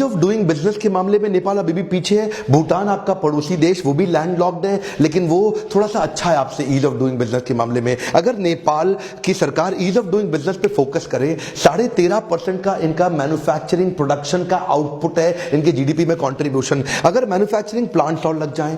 Ease of doing business के मामले में नेपाल अभी भी पीछे है। भूटान आपका पड़ोसी देश, वो भी लैंडलॉक्ड है, लेकिन वो थोड़ा सा अच्छा है आपसे ईज ऑफ डूइंग बिजनेस के मामले में। अगर नेपाल की सरकार ईज ऑफ डूइंग बिजनेस पे फोकस करे, 13.5% का इनका मैन्युफैक्चरिंग प्रोडक्शन का आउटपुट है इनके जीडीपी में कंट्रीब्यूशन। अगर मैन्युफैक्चरिंग प्लांट्स और लग जाएं,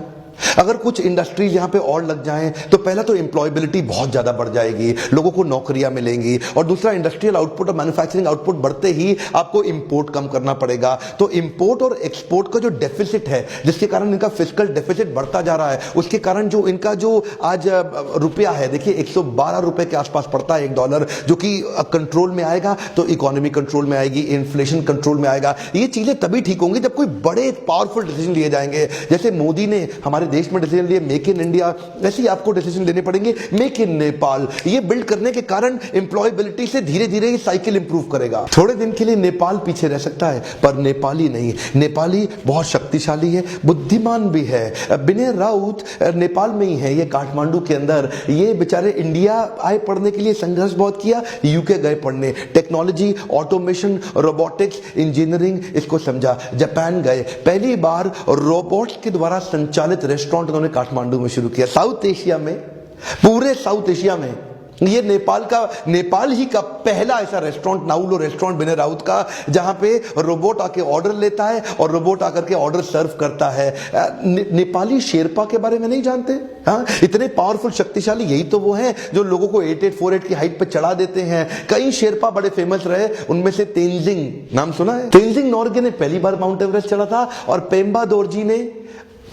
अगर कुछ इंडस्ट्रीज यहां पे और लग जाएं, तो पहला तो एम्प्लॉयबिलिटी बहुत ज्यादा बढ़ जाएगी, लोगों को नौकरियां मिलेंगी, और दूसरा इंडस्ट्रियल आउटपुट और मैन्युफैक्चरिंग आउटपुट बढ़ते ही आपको इंपोर्ट कम करना पड़ेगा। तो इंपोर्ट और एक्सपोर्ट का जो डेफिसिट है, जिसके कारण इनका फिस्कल डेफिसिट बढ़ता जा रहा है, उसके कारण जो इनका जो आज रुपया है, देखिए 112 रुपए के आसपास पड़ता है $1, जो कि कंट्रोल में आएगा तो इकोनॉमी कंट्रोल में आएगी, इन्फ्लेशन कंट्रोल में आएगा। ये चीजें तभी ठीक होंगी जब कोई बड़े पावरफुल डिसीजन लिए जाएंगे। जैसे मोदी ने हमारे देश में डिसीजन लिए मेक इन इंडिया, वैसे ही आपको डिसीजन लेने पड़ेंगे मेक इन नेपाल। ये बिल्ड करने के कारण एम्प्लॉयबिलिटी से धीरे धीरे ये साइकिल इंप्रूव करेगा। थोड़े दिन के लिए नेपाल पीछे रह सकता है, पर नेपाली नहीं। नेपाली बहुत शक्तिशाली है, बुद्धिमान भी है। विनय राउत नेपाल में ही है, ये काठमांडू के अंदर। ये बेचारे इंडिया आए पढ़ने के लिए, संघर्ष बहुत किया, यूके गए पढ़ने, टेक्नोलॉजी, ऑटोमेशन, रोबोटिक्स, इंजीनियरिंग इसको समझा। जापान गए, पहली बार रोबोट्स के द्वारा संचालित रेस्टोरेंट उन्होंने काठमांडू में शुरू किया। साउथ एशिया में, पूरे साउथ एशिया में ये नेपाल ही का पहला ऐसा रेस्टोरेंट, नाउलो रेस्टोरेंट विनय राउत का, जहां पे रोबोट आके ऑर्डर लेता है और रोबोट आकर के ऑर्डर सर्व करता है। नेपाली शेरपा के बारे में नहीं जानते? हाँ, इतने पावरफुल शक्तिशाली, यही तो वो हैं जो लोगों को 8848 की हाइट पे चढ़ा देते हैं। कई शेरपा बड़े फेमस रहे, उनमें से तेंजिंग नाम सुना है? तेंजिंग नोर्गे ने पहली बार माउंट एवरेस्ट चढ़ा था, और पेम्बा दोरजी ने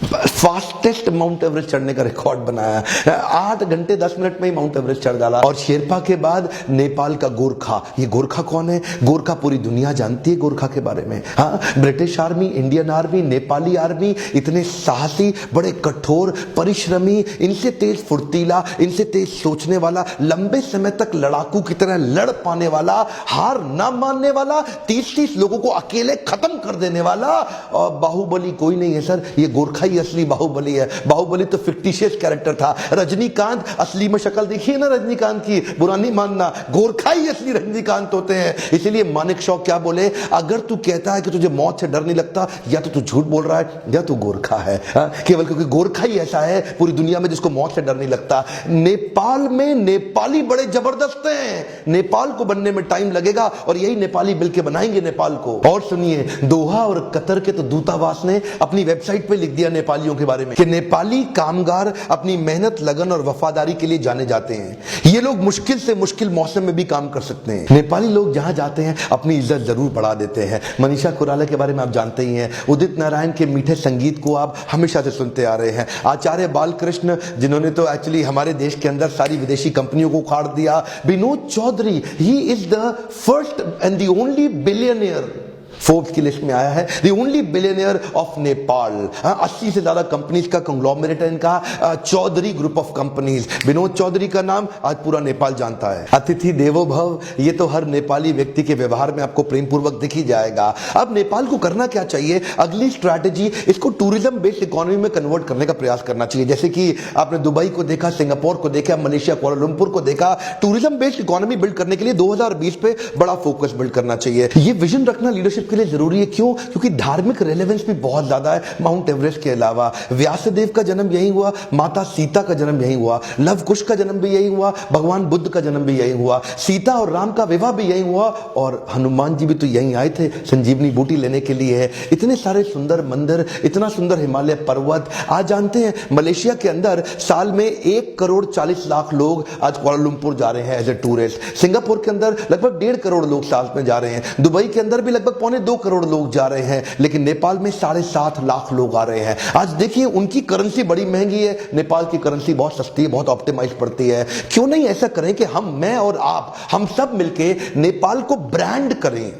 फास्टेस्ट माउंट एवरेस्ट चढ़ने का रिकॉर्ड बनाया। 8 घंटे 10 मिनट में ही माउंट एवरेस्ट चढ़ डाला। और शेरपा के बाद नेपाल का गोरखा। ये गोरखा कौन है? गोरखा पूरी दुनिया जानती है गोरखा के बारे में। हाँ, British army, Indian army, Nepali army, इतने साहसी, बड़े कठोर, परिश्रमी, इनसे तेज फुर्तीला, इनसे तेज सोचने वाला, लंबे समय तक लड़ाकू की तरह लड़ पाने वाला, हार ना मानने वाला, 30-30 लोगों को अकेले खत्म कर देने वाला। और बाहुबली कोई नहीं है सर, ये गोरखा ही असली बाहुबली है। बाहुबली तो फिक्टिशियस कैरेक्टर था। रजनीकांत असली में शक्ल देखिए ना रजनीकांत की, बुरा नहीं मानना, गोरखा ही असली रजनीकांत होते हैं। इसलिए मानिक शॉ क्या बोले, अगर तू कहता है कि तुझे मौत से डर नहीं लगता, या तो तू झूठ बोल रहा है या तू गोरखा है। केवल क्योंकि गोरखा ही ऐसा है पूरी दुनिया में जिसको मौत से डर नहीं लगता। नेपाल में नेपाली बड़े जबरदस्त हैं। नेपाल को बनने में टाइम लगेगा, और यही नेपाली मिलकर बनाएंगे नेपाल को। और सुनिए, दोहा और कतर के तो दूतावास ने अपनी वेबसाइट पे लिख दिया नेपालियों के बारे में कि नेपाली कामगार अपनी मेहनत, लगन और वफादारी के लिए जाने जाते हैं। ये लोग मुश्किल से मुश्किल मौसम में भी काम कर सकते हैं। नेपाली लोग जहां जाते हैं अपनी इज्जत जरूर बढ़ा देते हैं। मनीषा कोइराला के बारे में आप जानते ही हैं। उदित नारायण के मीठे संगीत को आप हमेशा से सुनते आ रहे हैं। आचार्य बालकृष्ण, जिन्होंने तो एक्चुअली हमारे देश के अंदर सारी विदेशी कंपनियों को उखाड़ दिया। Vinod Chaudhary, he is the first and the only billionaire, Forbes की लिस्ट में आया है, the only billionaire of Nepal. 80 से ज्यादा कंपनीज का कंग्लोमरेट है इनका, Chaudhary group of companies. Vinod Chaudhary का नाम आज पूरा नेपाल जानता है। अतिथि देवो भव, ये तो हर नेपाली व्यक्ति के व्यवहार में आपको प्रेम पूर्वक दिख ही जाएगा। अब नेपाल को करना क्या चाहिए? अगली स्ट्रैटेजी, इसको टूरिज्म बेस्ड इकोनॉमी में कन्वर्ट करने का प्रयास करना चाहिए। जैसे कि आपने दुबई को देखा, सिंगापुर को देखा, मलेशिया कुआलालंपुर को देखा। टूरिज्म बेस्ड इकोनॉमी बिल्ड करने के लिए 2020 पे बड़ा फोकस बिल्ड करना चाहिए। ये विजन रखना लीडरशिप के लिए जरूरी है। क्यों? क्योंकि धार्मिक रेलेवेंस भी बहुत ज्यादा है। माउंट एवरेस्ट के अलावा व्यासदेव का जन्म यहीं हुआ, माता सीता का जन्म यहीं हुआ, लव कुश का जन्म भी यहीं हुआ, भगवान बुद्ध का जन्म भी यहीं हुआ, सीता और राम का विवाह भी यहीं हुआ, और हनुमान जी भी तो यहीं आए थे संजीवनी बूटी लेने के लिए। इतने सारे सुंदर मंदिर, इतना सुंदर हिमालय पर्वत। आज जानते हैं मलेशिया के अंदर साल में 1,40,00,000 लोग आज कुआलालंपुर जा रहे हैं एज ए टूरिस्ट। सिंगापुर के अंदर लगभग 1.5 करोड़ लोग साल में जा रहे हैं। दुबई के अंदर भी लगभग 2.25 करोड़ लोग जा रहे हैं। लेकिन नेपाल में 7.5 लाख लोग आ रहे हैं। आज देखिए, उनकी करेंसी बड़ी महंगी है, नेपाल की करेंसी बहुत सस्ती है, बहुत ऑप्टिमाइज पड़ती है। क्यों नहीं ऐसा करें कि मैं और आप, हम सब मिलके नेपाल को ब्रांड करें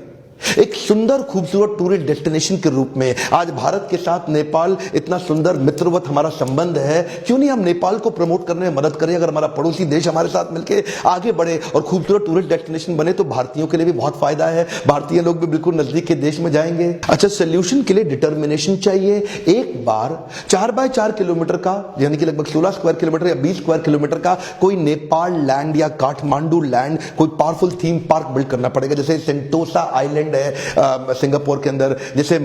एक सुंदर खूबसूरत टूरिस्ट डेस्टिनेशन के रूप में। आज भारत के साथ नेपाल इतना सुंदर मित्रवत हमारा संबंध है, क्यों नहीं हम नेपाल को प्रमोट करने में मदद करें? अगर हमारा पड़ोसी देश हमारे साथ मिलकर आगे बढ़े और खूबसूरत टूरिस्ट डेस्टिनेशन बने तो भारतीयों के लिए भी बहुत फायदा है। भारतीय लोग भी बिल्कुल नजदीक के देश में जाएंगे। अच्छा, सोल्यूशन के लिए डिटर्मिनेशन चाहिए। एक बार 4x4 किलोमीटर का, यानी कि लगभग 16 स्क्वायर किलोमीटर या 20 स्क्वायर किलोमीटर का कोई नेपाल लैंड या काठमांडू लैंड, कोई पावरफुल थीम पार्क बिल्ड करना पड़ेगा। जैसे सेंटोसा आइलैंड आइलैंड है सिंगापुर के अंदर, जैसे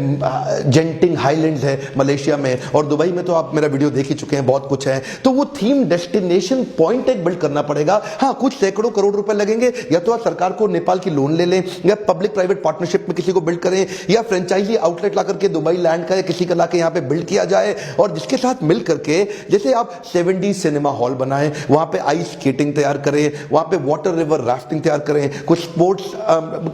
जेंटिंग हाईलैंड्स है मलेशिया में, और दुबई में तो आप मेरा वीडियो देख ही चुके हैं, बहुत कुछ है। तो वो थीम डेस्टिनेशन पॉइंट एक बिल्ड करना पड़ेगा। हाँ, कुछ सैकड़ों करोड़ रुपए लगेंगे, या तो आप सरकार को नेपाल की लोन ले लें, या पब्लिक प्राइवेट पार्टनरशिप में किसी को बिल्ड करें, या फ्रेंचाइजी आउटलेट ला करके दुबई लैंड का या किसी का लाके यहां पे बिल्ड किया जाए, और जिसके साथ मिल करके जैसे आप 70 सिनेमा हॉल बनाएं, वहां पे आइस स्केटिंग तैयार करें, वहां पे वाटर रिवर राफ्टिंग तैयार करें, कुछ स्पोर्ट्स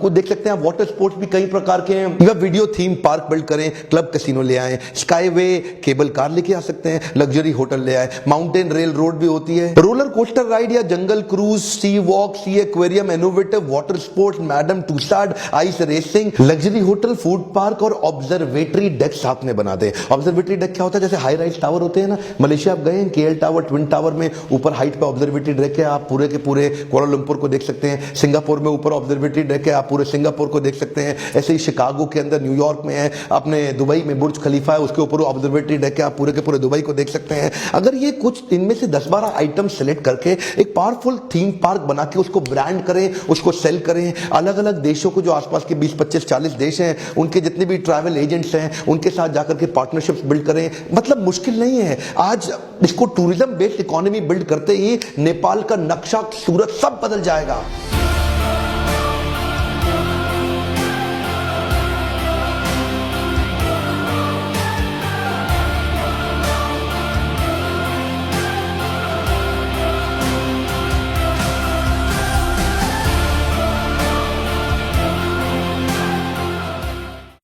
को देख सकते हैं, वाटर स्पोर्ट्स भी कई प्रकार के हैं, या वीडियो थीम पार्क बिल्ड करें, क्लब कैसीनो ले आए, स्काईवे केबल कार लेके आ सकते हैं, लग्जरी होटल ले आए, माउंटेन रेल रोड भी होती है, रोलर कोस्टर राइड या jungle cruise, sea walk, sea aquarium, innovative water sports, madame Tussauds, ice racing, luxury hotel, food park और ऑब्जर्वेटरी डेक साथ में बना दे। ऑब्जर्वेटरी डेक क्या होता है? जैसे हाई राइज टावर होते हैं ना, मलेशिया आप गए हैं, केएल टावर, ट्विन टावर में ऊपर हाइट पे ऑब्जर्वेटरी डेक है, आप पूरे के पूरे कुआलालंपुर को देख सकते हैं। सिंगापुर में ऊपर ऑब्जर्वेटरी डेक है, आप पूरे सिंगापुर को देख सकते हैं। ऐसे ही शिकागो के अंदर, न्यूयॉर्क में है, अपने दुबई में बुर्ज खलीफा है, उसके ऊपर ऑब्जर्वेटरी डेक है, आप पूरे के पूरे दुबई को देख सकते हैं। अगर ये कुछ इनमें से 10-12 आइटम सेलेक्ट करके एक पावरफुल थीम पार्क बना के उसको ब्रांड करें, उसको सेल करें, अलग अलग देशों को, जो आसपास के 20, 25, 40 देश हैं, उनके जितने भी ट्रैवल एजेंट्स हैं, उनके साथ जाकर के पार्टनरशिप्स बिल्ड करें। मतलब मुश्किल नहीं है। आज इसको टूरिज्म बेस्ड इकोनॉमी बिल्ड करते ही नेपाल का नक्शा सूरत सब बदल जाएगा।